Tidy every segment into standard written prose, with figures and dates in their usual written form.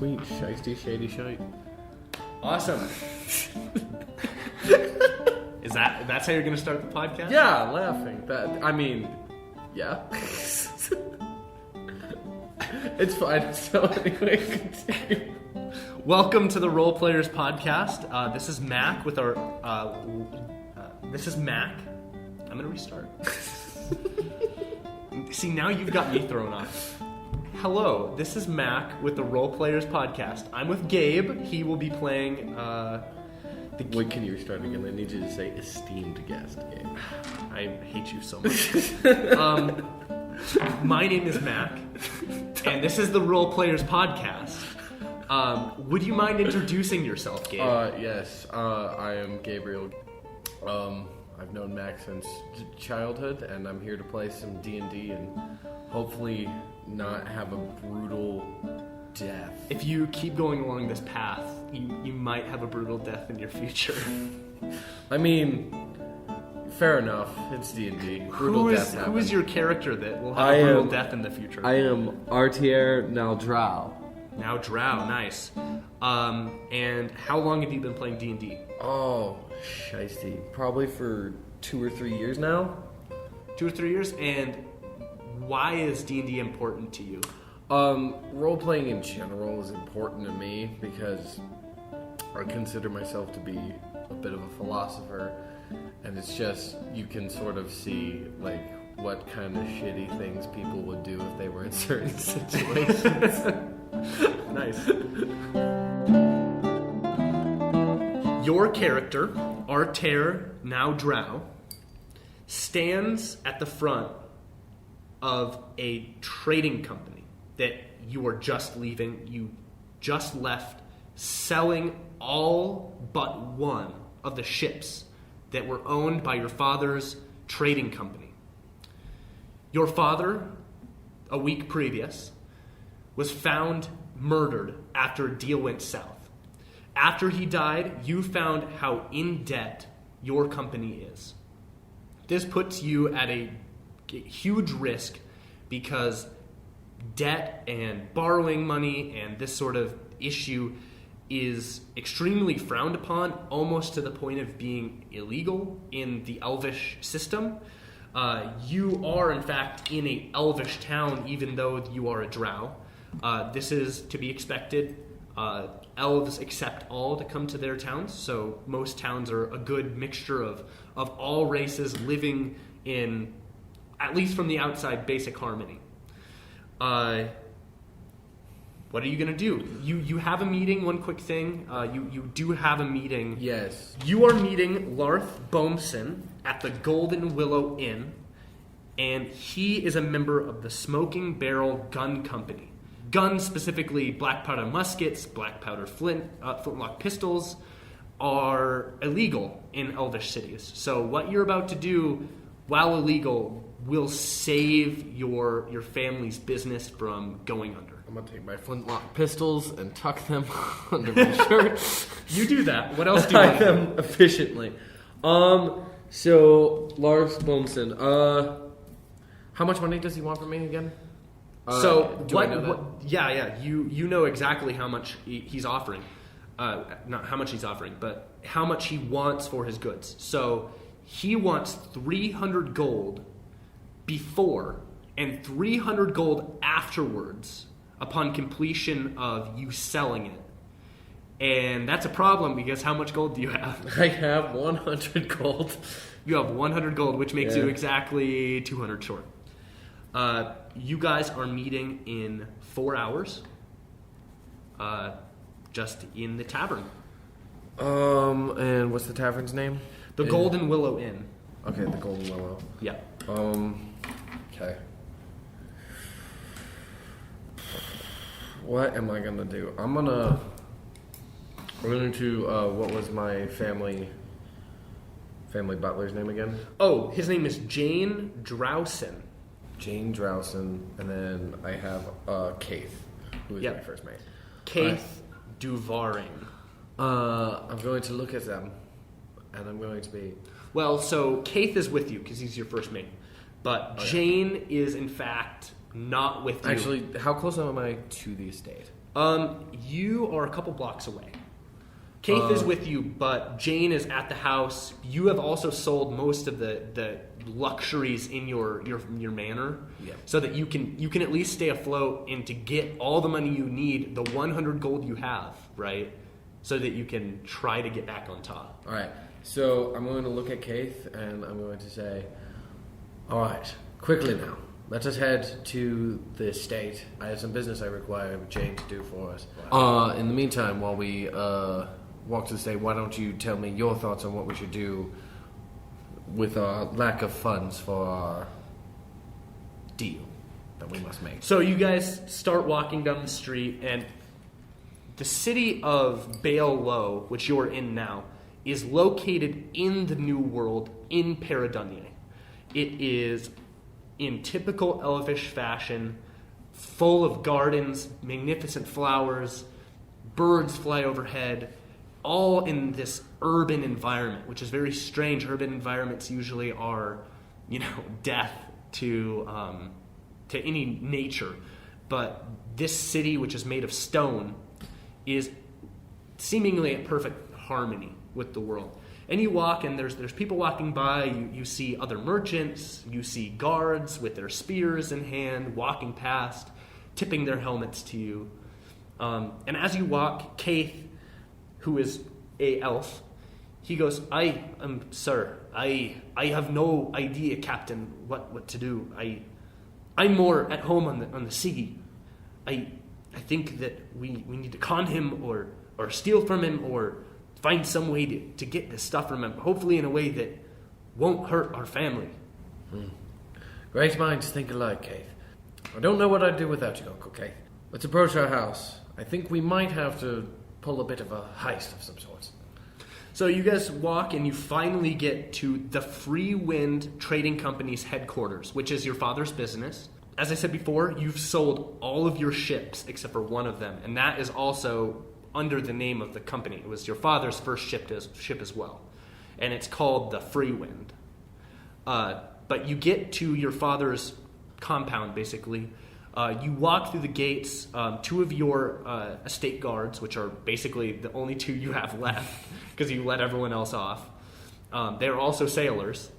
Sweet. Shiesty, shady, shite. Awesome. That's how you're going to start the podcast? Yeah, laughing. Yeah. It's fine. So anyway, continue. Welcome to the Role Players Podcast. This is Mac with our... this is Mac. I'm going to restart. See, now you've got me thrown off. Hello, this is Mac with the Role Players Podcast. I'm with Gabe. He will be playing... Wait, can you restart again? I need you to say esteemed guest, Gabe. I hate you so much. My name is Mac, and this is the Role Players Podcast. Would you mind introducing yourself, Gabe? Yes. I am Gabriel. I've known Mac since childhood, and I'm here to play some D&D and hopefully not have a brutal death. If you keep going along this path, you might have a brutal death in your future. I mean, fair enough. It's D&D. Brutal death happens. Who is your character that will have a brutal death in the future? I am Artier Nadrobh. Nadrobh, nice. And how long have you been playing D&D? Oh, shiesty. Probably for 2 or 3 years now. 2 or 3 years? And why is D&D important to you? Role-playing in general is important to me because I consider myself to be a bit of a philosopher, and it's just, you can sort of see, like, what kind of shitty things people would do if they were in certain situations. Nice. Your character, Artier Nadrobh, stands at the front of a trading company that you are just leaving. You just left, selling all but one of the ships that were owned by your father's trading company. Your father, a week previous, was found murdered after a deal went south. After he died, you found how in debt your company is. This puts you at a huge risk because debt and borrowing money and this sort of issue is extremely frowned upon, almost to the point of being illegal in the Elvish system. You are, in fact, in a Elvish town, even though you are a drow. This is to be expected. Elves accept all to come to their towns, so most towns are a good mixture of all races living in, at least from the outside, basic harmony. What are you going to do? You have a meeting, one quick thing. You do have a meeting. Yes. You are meeting Larth Bohmson at the Golden Willow Inn, and he is a member of the Smoking Barrel Gun Company. Guns, specifically black powder muskets, black powder flintlock pistols, are illegal in Elvish cities. So what you're about to do, while illegal, will save your family's business from going under. I'm going to take my flintlock pistols and tuck them under my shirt. You do that. What else do you want to do? them efficiently. So, Lars Bohmson, how much money does he want from me again? Do I know that? Yeah. You know exactly how much he's offering. Not how much he's offering, but how much he wants for his goods. So he wants 300 gold before and 300 gold afterwards upon completion of you selling it. And that's a problem because how much gold do you have? I have 100 gold. You have 100 gold, which makes you exactly 200 short. You guys are meeting in 4 hours, just in the tavern. And what's the tavern's name? The Golden Willow Inn. Okay, the Golden Willow. Yeah. Okay. What am I gonna do? We're going to, what was my family butler's name again? Oh, his name is Jane Drowson. Jane Drowson, and then I have Kaith, who is my first mate. Kaith Duvaring. I'm going to look at them, and I'm going to be... Well, so Kaith is with you because he's your first mate, but Jane is in fact not with you. Actually, how close am I to the estate? You are a couple blocks away. Keith is with you, but Jane is at the house. You have also sold most of the luxuries in your manor, so that you can at least stay afloat and to get all the money you need, the 100 gold you have, right, so that you can try to get back on top. All right. So I'm going to look at Keith and I'm going to say, all right, quickly now. Let us head to the estate. I have some business I require Jane to do for us. In the meantime, while we walk to the estate, why don't you tell me your thoughts on what we should do with our lack of funds for our deal that we must make. So you guys start walking down the street, and the city of Baal Low, which you're in now, is located in the New World in Paradunye. It is in typical elvish fashion, full of gardens, magnificent flowers, birds fly overhead, all in this urban environment, which is very strange. Urban environments usually are, death to any nature. But this city, which is made of stone, is seemingly at perfect harmony with the world. And you walk, and there's people walking by. You see other merchants. You see guards with their spears in hand, walking past, tipping their helmets to you. And as you walk, Keith, who is a elf, he goes, Sir, I have no idea, Captain, what to do. I'm more at home on the sea. I think that we need to con him or steal from him or find some way to get this stuff from him, hopefully in a way that won't hurt our family. Great minds think alike, Keith. I don't know what I'd do without you, Uncle Keith. Let's approach our house. I think we might have to pull a bit of a heist of some sorts. So you guys walk and you finally get to the Free Wind Trading Company's headquarters, which is your father's business. As I said before, you've sold all of your ships except for one of them, and that is also under the name of the company. It was your father's first ship as well, and it's called the Free Wind. But you get to your father's compound, basically. You walk through the gates. Two of your estate guards, which are basically the only two you have left because you let everyone else off, they're also sailors.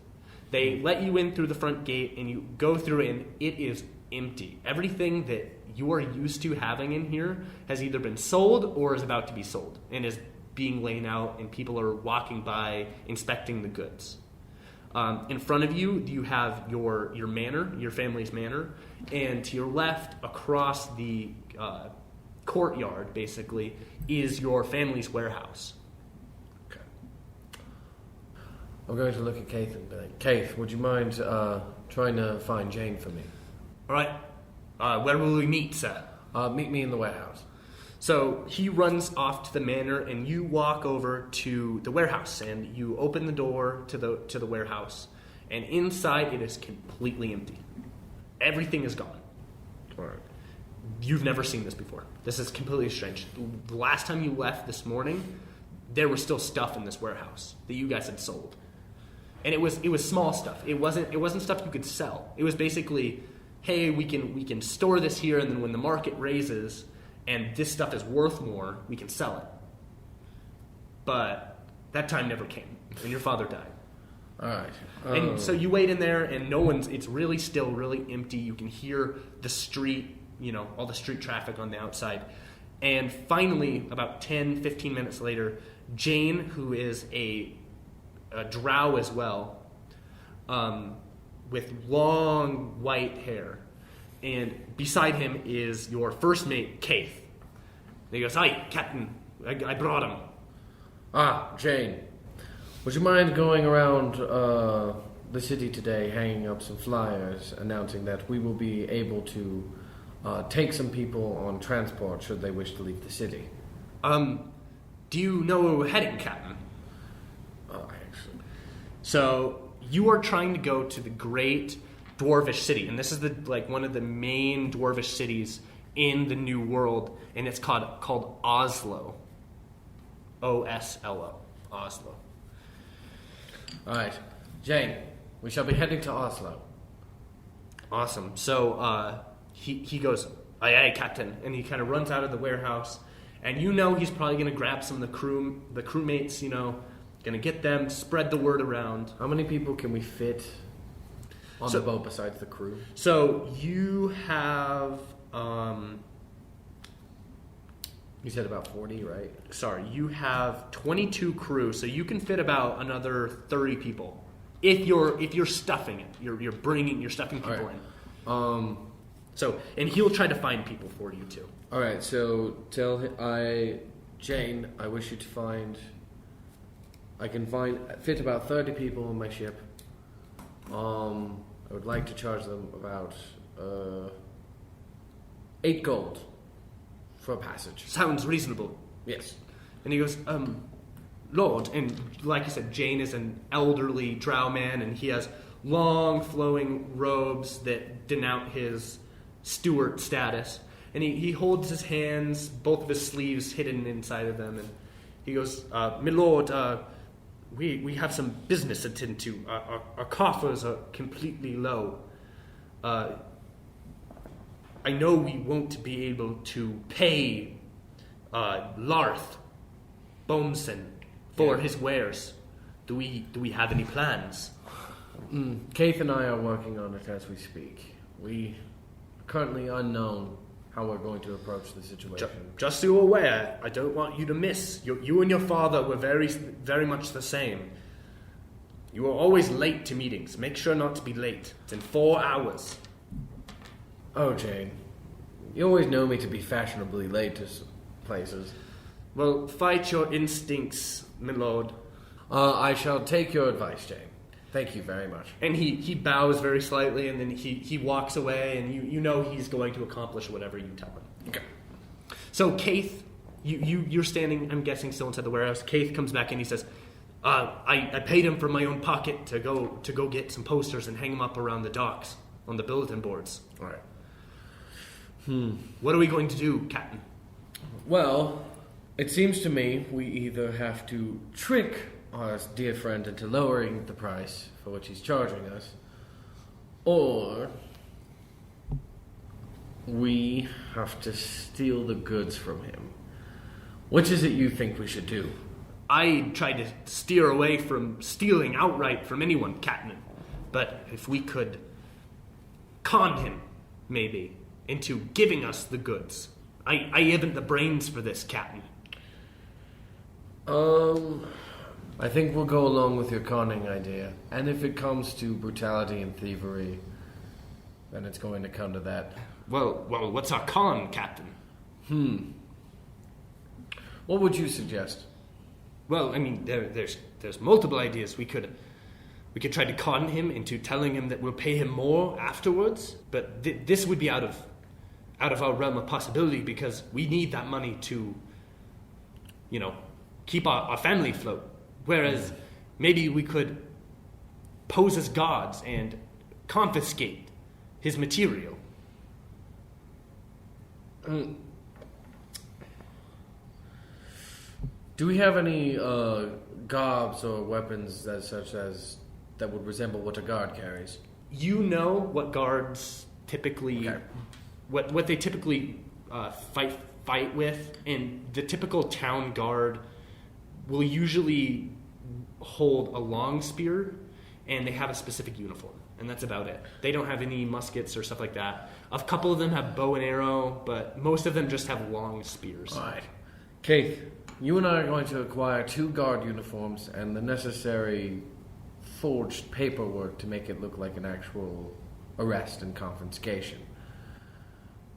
They let you in through the front gate, and you go through it, and it is empty. Everything that you are used to having in here has either been sold or is about to be sold and is being laid out, and people are walking by inspecting the goods. In front of you, you have your manor, your family's manor, and to your left, across the courtyard, basically, is your family's warehouse. Okay. I'm going to look at Keith and be like, Keith, would you mind trying to find Jane for me? All right. Where will we meet, sir? Meet me in the warehouse. So he runs off to the manor, and you walk over to the warehouse, and you open the door to the warehouse, and inside it is completely empty. Everything is gone. All right. You've never seen this before. This is completely strange. The last time you left this morning, there was still stuff in this warehouse that you guys had sold, and it was small stuff. It wasn't stuff you could sell. It was basically, hey, we can store this here, and then when the market raises and this stuff is worth more, we can sell it. But that time never came, and your father died. All right. And so you wait in there, and it's really still really empty. You can hear the street, all the street traffic on the outside. And finally, about 10, 15 minutes later, Jane, who is a drow as well, with long white hair, and beside him is your first mate, Keith. And he goes, "Hi, Captain. I brought him." Jane. Would you mind going around the city today, hanging up some flyers announcing that we will be able to take some people on transport should they wish to leave the city? Do you know where we're heading, Captain? Actually. So you are trying to go to the great dwarvish city, and this is one of the main dwarvish cities in the New World, and it's called Oslo. Oslo. Oslo. All right, Jane, we shall be heading to Oslo. Awesome. So he goes, "Aye, aye, Captain." And he kind of runs out of the warehouse. And you know he's probably going to grab some of the crewmates, going to get them, spread the word around. How many people can we fit on the boat besides the crew? So you have... you said about 40, right? Sorry, you have 22 crew, so you can fit about another 30 people. If you're stuffing it, you're stuffing people in. And he'll try to find people for you too. All right, so Jane, I wish you to find. I can fit about 30 people on my ship. I would like to charge them about 8 gold for a passage. Sounds reasonable. Yes. And he goes, Lord, and like you said, Jane is an elderly drow man, and he has long flowing robes that denote his steward status. And he holds his hands, both of his sleeves hidden inside of them, and he goes, "My lord, we have some business to attend to. Our coffers are completely low. I know we won't be able to pay Larth Boomson for his wares. Do we have any plans?" Keith and I are working on it as we speak. We are currently unknown how we're going to approach the situation. Just so you're aware, I don't want you to miss. You and your father were very, very much the same. You were always late to meetings. Make sure not to be late. It's in 4 hours. Oh, Jane. You always know me to be fashionably late to places. Well, fight your instincts, my lord. I shall take your advice, Jane. Thank you very much. And he bows very slightly, and then he walks away, and you know he's going to accomplish whatever you tell him. Okay. So Keith, you're standing, I'm guessing, still inside the warehouse. Keith comes back and he says, I paid him from my own pocket to go get some posters and hang them up around the docks on the bulletin boards. All right. What are we going to do, Captain? Well, it seems to me we either have to trick our dear friend into lowering the price for which he's charging us, or we have to steal the goods from him. Which is it you think we should do? I try to steer away from stealing outright from anyone, Captain. But if we could con him, maybe, into giving us the goods. I haven't the brains for this, Captain. I think we'll go along with your conning idea. And if it comes to brutality and thievery, then it's going to come to that. Well, what's our con, Captain? What would you suggest? Well, I mean, there's multiple ideas. We could try to con him into telling him that we'll pay him more afterwards. But this would be out of our realm of possibility, because we need that money to, keep our family afloat. Whereas maybe we could pose as gods and confiscate his material. Do we have any gobs or weapons that would resemble what a guard carries? You know what guards typically, what they typically fight with, and the typical town guard will usually hold a long spear, and they have a specific uniform, and that's about it. They don't have any muskets or stuff like that. A couple of them have bow and arrow, but most of them just have long spears. All right. Keith, you and I are going to acquire 2 guard uniforms and the necessary forged paperwork to make it look like an actual arrest and confiscation.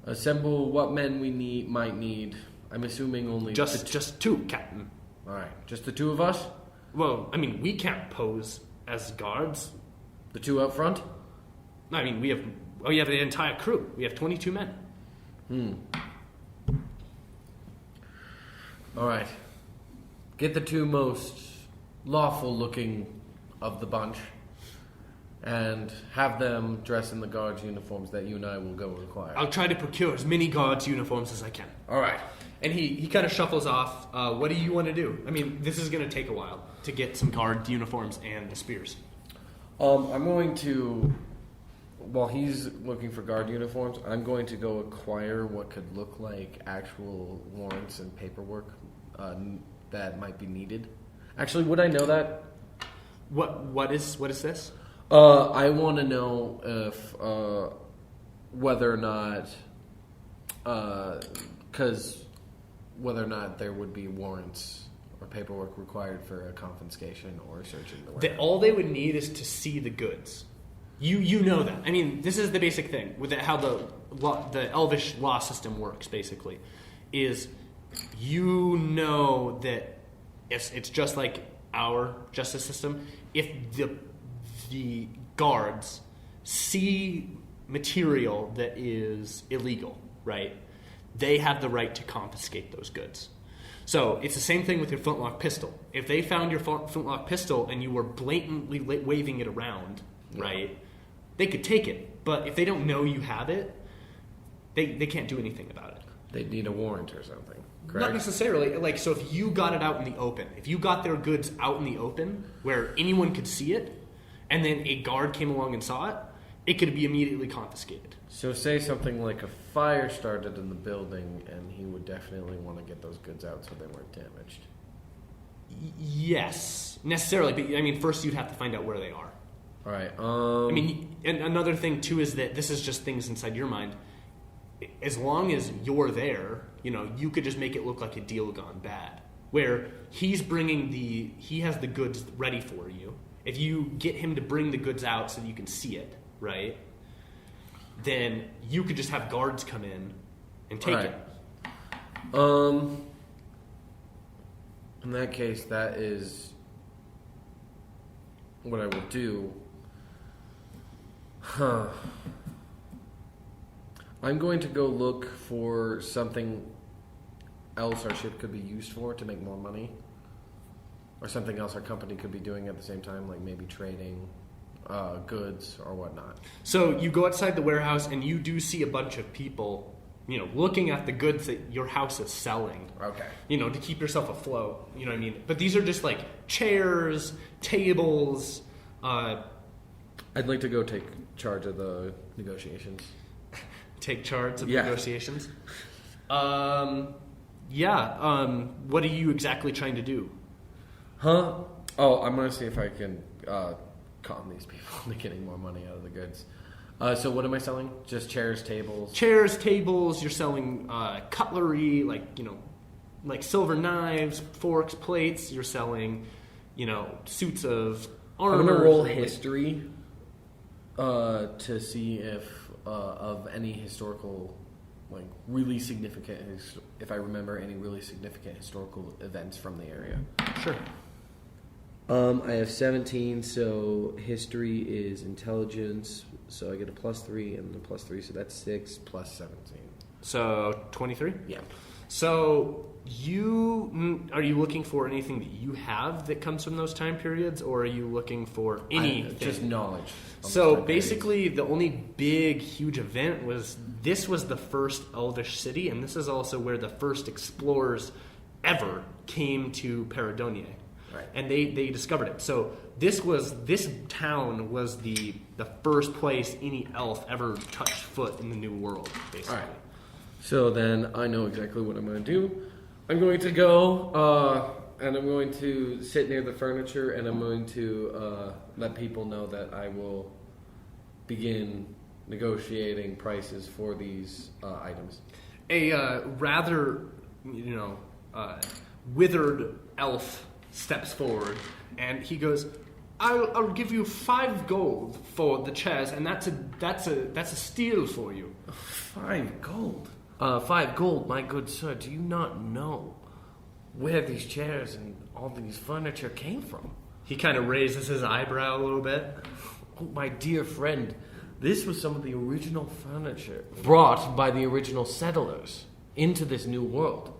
Assemble what men we might need. I'm assuming only... Just 2, Captain. All right. Just the 2 of us? Well, I mean, we can't pose as guards. The 2 up front? I mean, we have the entire crew. We have 22 men. All right. Get the 2 most lawful looking of the bunch and have them dress in the guards' uniforms that you and I will go acquire. I'll try to procure as many guards' uniforms as I can. All right. And he kind of shuffles off. What do you want to do? I mean, this is going to take a while to get some guard uniforms and the spears. I'm going to while he's looking for guard uniforms, I'm going to go acquire what could look like actual warrants and paperwork that might be needed. Actually, would I know that? What is this? I want to know if whether or not, whether or not there would be warrants or paperwork required for a confiscation or searching the warehouse. All they would need is to see the goods. You know that. I mean, this is the basic thing with how the Elvish law system works. Basically, is you know that it's just like our justice system. If the guards see material that is illegal, right? They have the right to confiscate those goods. So it's the same thing with your flintlock pistol. If they found your flintlock pistol and you were blatantly waving it around, right? They could take it, but if they don't know you have it, they can't do anything about it. They'd need a warrant or something, correct? Not necessarily. Like, so if you got it out in the open, if you got their goods out in the open where anyone could see it, and then a guard came along and saw it, it could be immediately confiscated. So say something like a fire started in the building, and he would definitely want to get those goods out so they weren't damaged. Yes, necessarily. But I mean, first you'd have to find out where they are. All right. I mean, and another thing too is that this is just things inside your mind. As long as you're there, you could just make it look like a deal gone bad. Where he has the goods ready for you. If you get him to bring the goods out so that you can see it, right? Then you could just have guards come in and take it. In that case, that is what I will do. I'm going to go look for something else our ship could be used for to make more money. Or something else our company could be doing at the same time, like maybe trading goods or whatnot. So you go outside the warehouse and you do see a bunch of people, looking at the goods that your house is selling. Okay. To keep yourself afloat. You know what I mean? But these are just like chairs, tables. I'd like to go take charge of the negotiations. Take charge of negotiations? What are you exactly trying to do? Huh? Oh, I'm going to see if I can con these people into getting more money out of the goods. So what am I selling? Just chairs, tables? Chairs, tables. You're selling cutlery, like silver knives, forks, plates. You're selling, suits of armor. I'm going to roll history to see if of any historical, really significant, if I remember any really significant historical events from the area. Sure. I have 17, so history is intelligence, so I get a +3 and a +3, so that's 6 plus 17. So 23? Yeah. So are you looking for anything that you have that comes from those time periods, or are you looking for anything? Just knowledge. So basically, the only big, huge event was the first Elvish city, and this is also where the first explorers ever came to Paradonia. Right. And they discovered it. So this town was the first place any elf ever touched foot in the New World, basically. All right. So then I know exactly what I'm going to do. I'm going to go and I'm going to sit near the furniture, and I'm going to let people know that I will begin negotiating prices for these items. A rather, withered elf steps forward, and he goes, "I'll give you 5 gold for the chairs, and that's a steal for you." 5 gold. 5 gold, my good sir. Do you not know where these chairs and all these furniture came from? He kind of raises his eyebrow a little bit. Oh, my dear friend, this was some of the original furniture brought by the original settlers into this new world.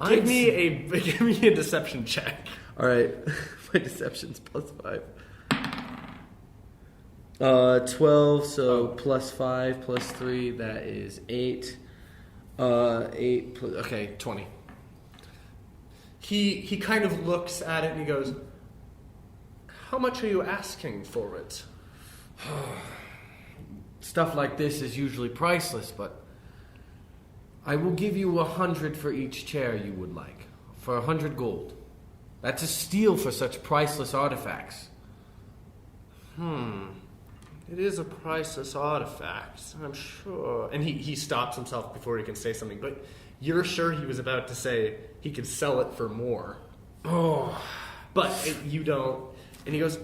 Give me a deception check. All right, my deception's +5. 12, so +5 +3, that is 8. 8 plus, okay, 20. He kind of looks at it and he goes, "How much are you asking for it?" Stuff like this is usually priceless, but I will give you 100 for each chair you would like. For 100 gold. That's a steal for such priceless artifacts. It is a priceless artifact, I'm sure. And he stops himself before he can say something, but you're sure he was about to say he could sell it for more. But you don't. And he goes,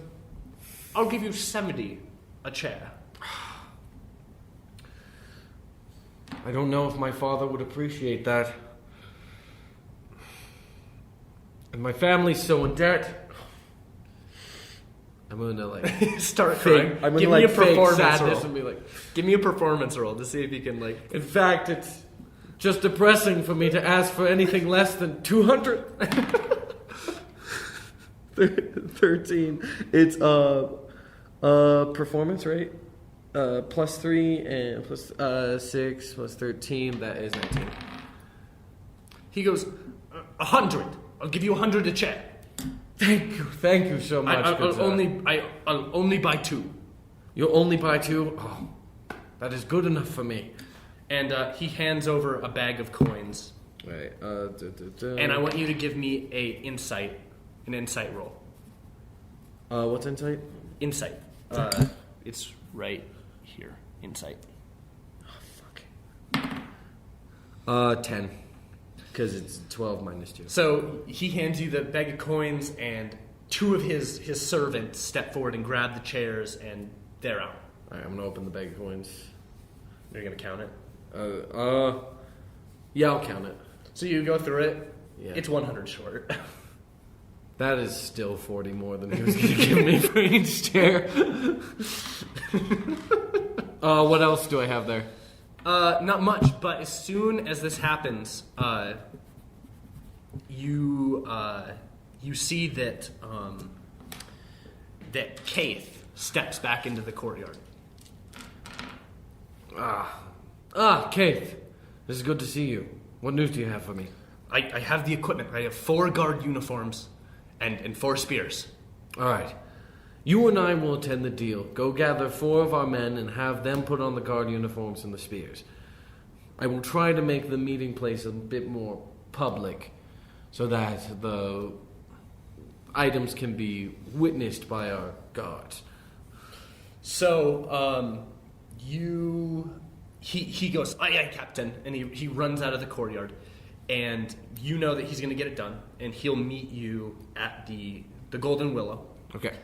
I'll give you 70 a chair. I don't know if my father would appreciate that. And my family's so in debt. I'm gonna start crying. I'm give gonna me a performance sadness roll. and be like. Give me a performance roll to see if you can In fact, it's just depressing for me to ask for anything less than 200. 13. It's performance rate. Plus 3 and plus 6 plus 13. That is 19. He goes, 100. I'll give you 100 a chair. Thank you so much. I'll only buy 2. You'll only buy 2? Oh, that is good enough for me. And he hands over a bag of coins. Right. And I want you to give me an insight roll. What's insight? Insight. It's right here. Insight. Oh, fuck. 10. Because it's 12 minus 2. So he hands you the bag of coins, and 2 of his servants step forward and grab the chairs, and they're out. Alright, I'm going to open the bag of coins. You're going to count it? Yeah, I'll count it. So you go through it. Yeah. It's 100 short. That is still 40 more than he was going to give me for each chair. What else do I have there? Not much, but as soon as this happens, you see that that Keith steps back into the courtyard. Keith. This is good to see you. What news do you have for me? I have the equipment. I have 4 guard uniforms and 4 spears. All right. You and I will attend the deal. Go gather 4 of our men and have them put on the guard uniforms and the spears. I will try to make the meeting place a bit more public so that the items can be witnessed by our guards. So, he goes, aye, aye, Captain, and he runs out of the courtyard, and you know that he's going to get it done, and he'll meet you at the Golden Willow. Okay.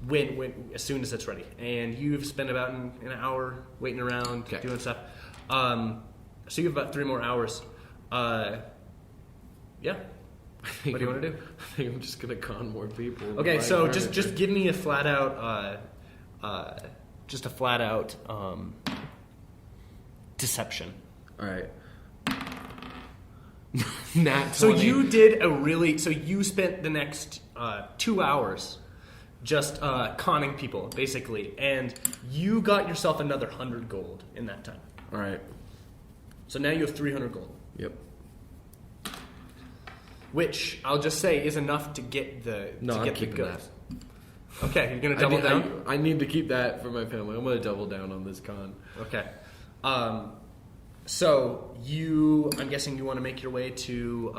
When as soon as it's ready, and you've spent about an hour waiting around doing stuff. So you have about 3 more hours. Yeah. What do you want to do? I think I'm just gonna con more people. Okay, so just give me a flat out, deception. All right. So you spent the next 2 hours just conning people, basically, and you got yourself another 100 gold in that time. All right. So now you have 300 gold. Yep. Which I'll just say is enough to get the goods. That. Okay, you're gonna double down. I need to keep that for my family. I'm gonna double down on this con. Okay. So I'm guessing you want to make your way to.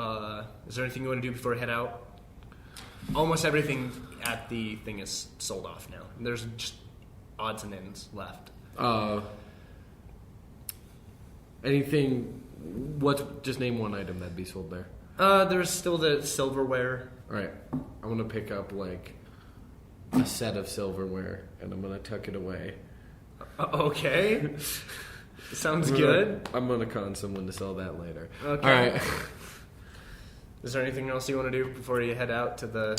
Is there anything you want to do before you head out? Almost everything at the thing is sold off now. There's just odds and ends left. Anything? Just name one item that'd be sold there. There's still the silverware. All right. I'm gonna pick up like a set of silverware and I'm gonna tuck it away. Okay. Sounds good. I'm gonna con someone to sell that later. Okay. All right. Is there anything else you want to do before you head out to the?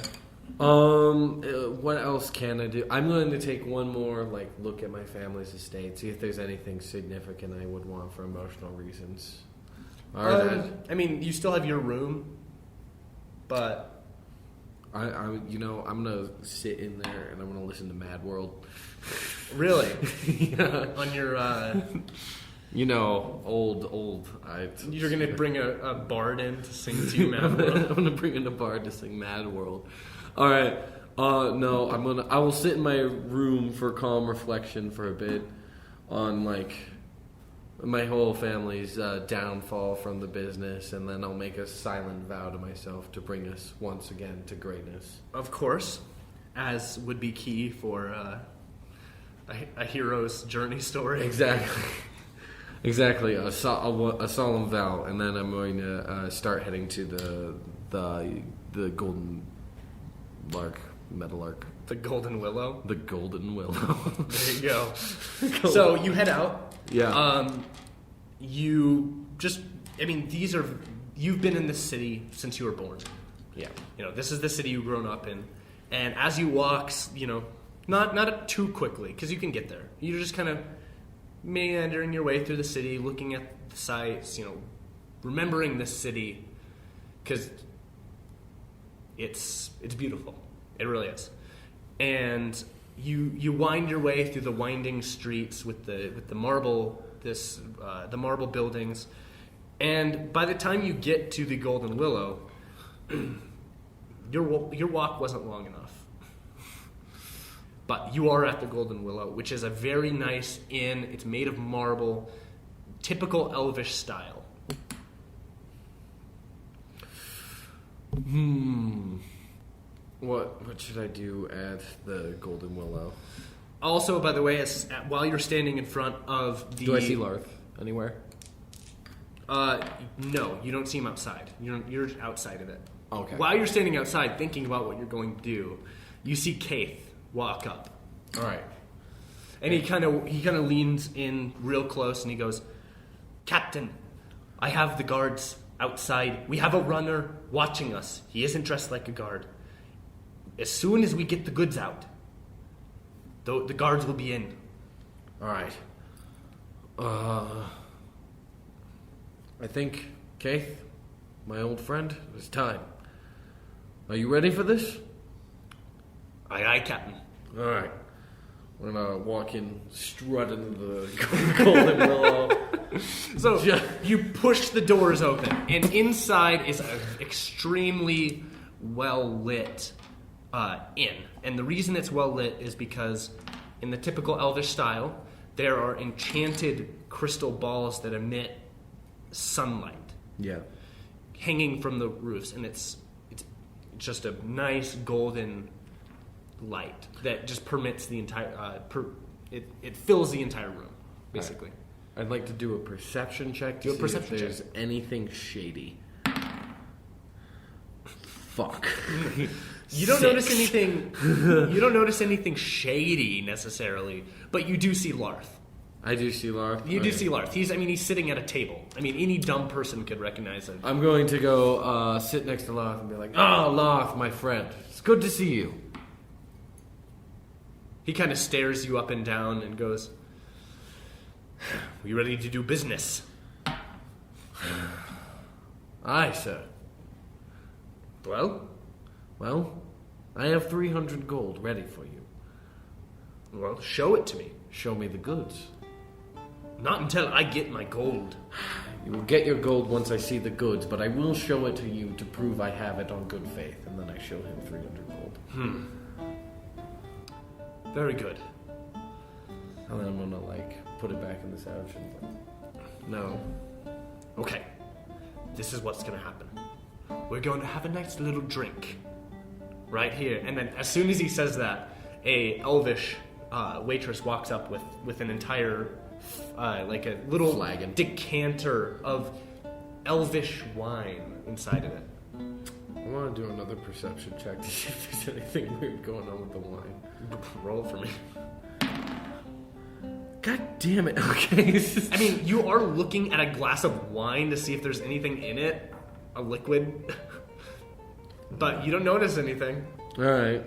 What else can I do? I'm going to take one more look at my family's estate, see if there's anything significant I would want for emotional reasons. I mean, you still have your room, but I'm gonna sit in there and I'm gonna listen to Mad World. Really? Yeah. On your old. You're gonna bring a bard in to sing to you Mad World. I'm gonna bring in a bard to sing Mad World. All right. No, I will sit in my room for calm reflection for a bit on like my whole family's downfall from the business, and then I'll make a silent vow to myself to bring us once again to greatness. Of course, as would be key for a hero's journey story. Exactly. A solemn vow, and then I'm going to start heading to the golden meadowlark. The golden willow? The golden willow. There you go. So you head out. Yeah. You've been in this city since you were born. Yeah. This is the city you've grown up in. And as you walk, not too quickly, because you can get there. You're just kind of meandering your way through the city, looking at the sights, remembering this city, because it's beautiful. It really is. And you wind your way through the winding streets with the marble buildings, and by the time you get to the Golden Willow, your walk wasn't long enough. But you are at the Golden Willow, which is a very nice inn. It's made of marble, typical Elvish style. What should I do at the Golden Willow? Also, by the way, while you're standing in front of the... Do I see Larth anywhere? No, you don't see him outside. You're outside of it. Okay. While you're standing outside thinking about what you're going to do, you see Kaith walk up. All right. And he kind of leans in real close and he goes, "Captain, I have the guards outside. We have a runner watching us. He isn't dressed like a guard. As soon as we get the goods out, the guards will be in." All right. I think, Kaith, my old friend, it's time. Are you ready for this? Aye, aye, Captain. All right. We're going to walk in, strut into the Golden Willow. So you push the doors open, and inside is an extremely well-lit inn. And the reason it's well-lit is because in the typical Elvish style, there are enchanted crystal balls that emit sunlight. Yeah. Hanging from the roofs, and it's just a nice golden light that just permits the entire it fills the entire room, basically. Right. I'd like to do a perception check to see if there's anything shady. Fuck. You don't notice anything. You don't notice anything shady necessarily, but you do see Larth. I do see Larth. You do see Larth. He's sitting at a table. I mean, any dumb person could recognize him. I'm going to go sit next to Larth and be like, "Oh, Larth, my friend. It's good to see you." He kind of stares you up and down and goes, "Are you ready to do business?" Aye, sir. Well, I have 300 gold ready for you. Well, show it to me. Show me the goods. Not until I get my gold. You will get your gold once I see the goods, but I will show it to you to prove I have it on good faith. And then I show him 300 gold. Very good. And then I'm gonna put it back in the pouch and no. Okay. This is what's gonna happen. We're going to have a nice little drink. Right here. And then as soon as he says that, a elvish waitress walks up with an entire a little flagon, decanter of elvish wine inside of it. I want to do another perception check to see if there's anything weird going on with the wine. Roll for me. God damn it. Okay. I mean, you are looking at a glass of wine to see if there's anything in it. A liquid. But you don't notice anything. Alright.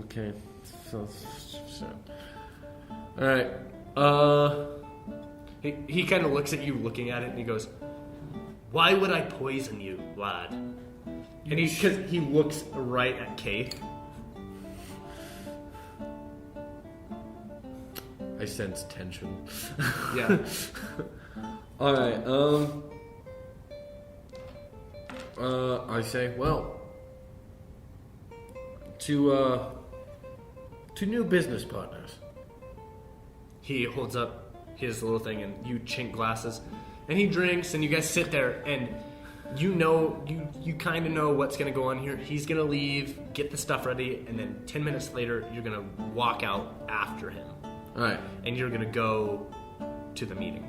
Okay. So. Alright. He kind of looks at you looking at it and he goes, "Why would I poison you, lad?" And he looks right at Kaith. I sense tension. Yeah. Alright, I say, well, to new business partners. He holds up his little thing, and you chink glasses, and he drinks, and you guys sit there, and you kind of know what's going to go on here. He's going to leave, get the stuff ready, and then 10 minutes later, you're going to walk out after him. All right. And you're going to go to the meeting.